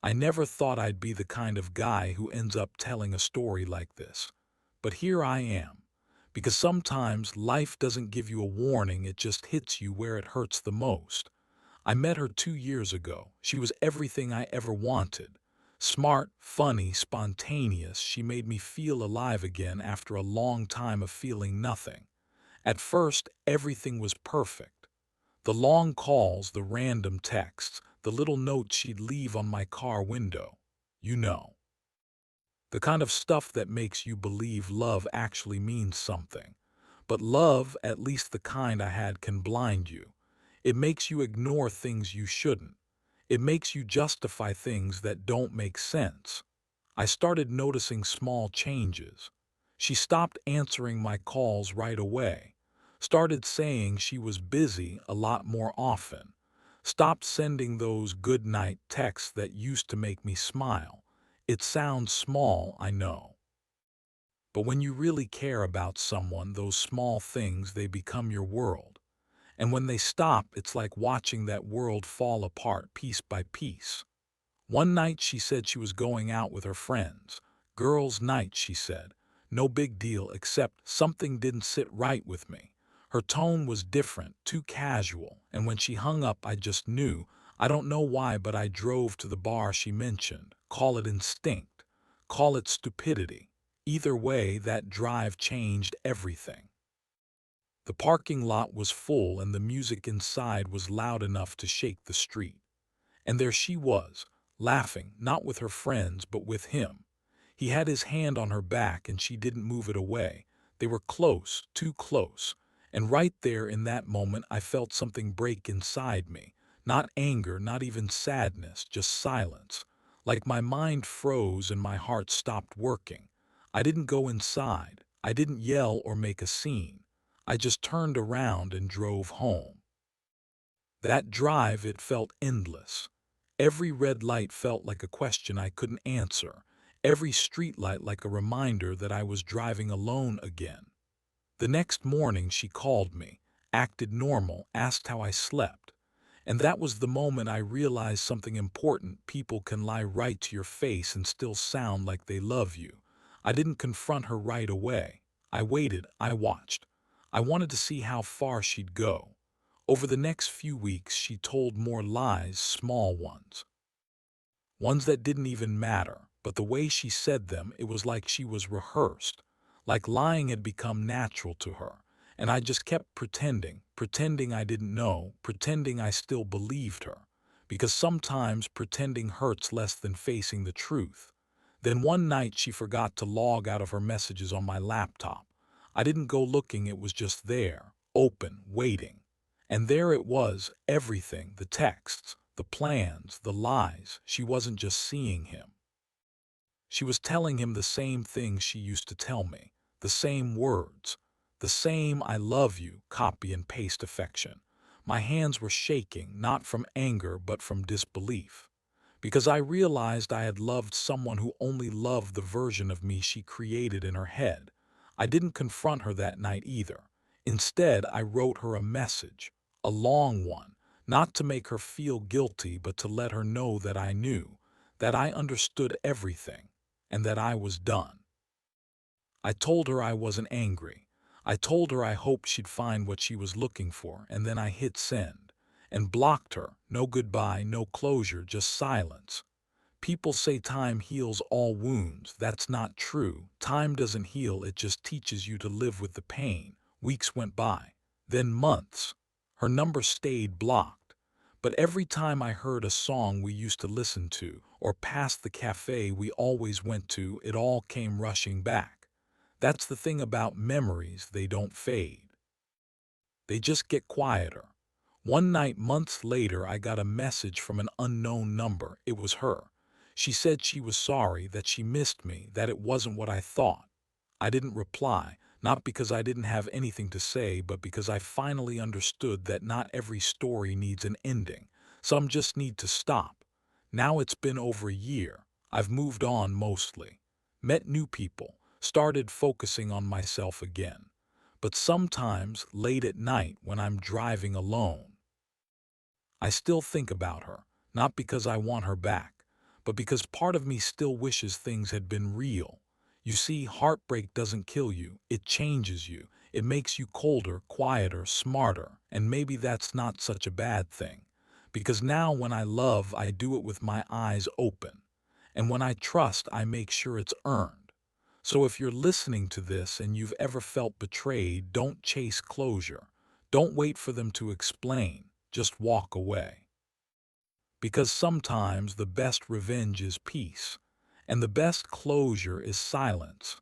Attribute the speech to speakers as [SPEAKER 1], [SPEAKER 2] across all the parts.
[SPEAKER 1] I never thought I'd be the kind of guy who ends up telling a story like this. But here I am. Because sometimes life doesn't give you a warning, it just hits you where it hurts the most. I met her 2 years ago. She was everything I ever wanted. Smart, funny, spontaneous. She made me feel alive again after a long time of feeling nothing. At first, everything was perfect. The long calls, the random texts, the little notes she'd leave on my car window. You know, the kind of stuff that makes you believe love actually means something. But love, at least the kind I had, can blind you. It makes you ignore things you shouldn't. It makes you justify things that don't make sense. I started noticing small changes. She stopped answering my calls right away, started saying she was busy a lot more often, stopped sending those good night texts that used to make me smile. It sounds small, I know. But when you really care about someone, those small things, they become your world. And when they stop, it's like watching that world fall apart piece by piece. One night she said she was going out with her friends. Girls' night, she said. No big deal, except something didn't sit right with me. Her tone was different, too casual, and when she hung up I just knew. I don't know why, but I drove to the bar she mentioned. Call it instinct. Call it stupidity. Either way, that drive changed everything. The parking lot was full and the music inside was loud enough to shake the street. And there she was, laughing, not with her friends, but with him. He had his hand on her back and she didn't move it away. They were close, too close. And right there in that moment, I felt something break inside me. Not anger, not even sadness, just silence. Like my mind froze and my heart stopped working. I didn't go inside. I didn't yell or make a scene. I just turned around and drove home. That drive, it felt endless. Every red light felt like a question I couldn't answer. Every streetlight like a reminder that I was driving alone again. The next morning she called me, acted normal, asked how I slept. And that was the moment I realized something important. People can lie right to your face and still sound like they love you. I didn't confront her right away. I waited, I watched. I wanted to see how far she'd go. Over the next few weeks, she told more lies, small ones. Ones that didn't even matter, but the way she said them, it was like she was rehearsed. Like lying had become natural to her. And I just kept pretending I didn't know, pretending I still believed her. Because sometimes pretending hurts less than facing the truth. Then one night she forgot to log out of her messages on my laptop. I didn't go looking, it was just there, open, waiting. And there it was, everything, the texts, the plans, the lies. She wasn't just seeing him. She was telling him the same things she used to tell me, the same words, the same "I love you" copy and paste affection. My hands were shaking, not from anger but from disbelief, because I realized I had loved someone who only loved the version of me she created in her head. I didn't confront her that night either. Instead, I wrote her a message, a long one, not to make her feel guilty but to let her know that I knew, that I understood everything, and that I was done. I told her I wasn't angry. I told her I hoped she'd find what she was looking for, and then I hit send and blocked her. No goodbye, no closure, just silence. People say time heals all wounds. That's not true. Time doesn't heal, it just teaches you to live with the pain. Weeks went by, then months. Her number stayed blocked. But every time I heard a song we used to listen to, or passed the cafe we always went to, it all came rushing back. That's the thing about memories, they don't fade. They just get quieter. One night, months later, I got a message from an unknown number. It was her. She said she was sorry, that she missed me, that it wasn't what I thought. I didn't reply, not because I didn't have anything to say, but because I finally understood that not every story needs an ending. Some just need to stop. Now it's been over a year. I've moved on mostly. Met new people, started focusing on myself again. But sometimes, late at night when I'm driving alone, I still think about her, not because I want her back, but because part of me still wishes things had been real. You see, heartbreak doesn't kill you, it changes you. It makes you colder, quieter, smarter, and maybe that's not such a bad thing. Because now when I love, I do it with my eyes open. And when I trust, I make sure it's earned. So if you're listening to this and you've ever felt betrayed, don't chase closure. Don't wait for them to explain. Just walk away. Because sometimes the best revenge is peace, and the best closure is silence.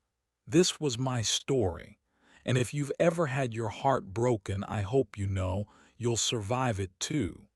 [SPEAKER 1] This was my story, and if you've ever had your heart broken, I hope you know you'll survive it too.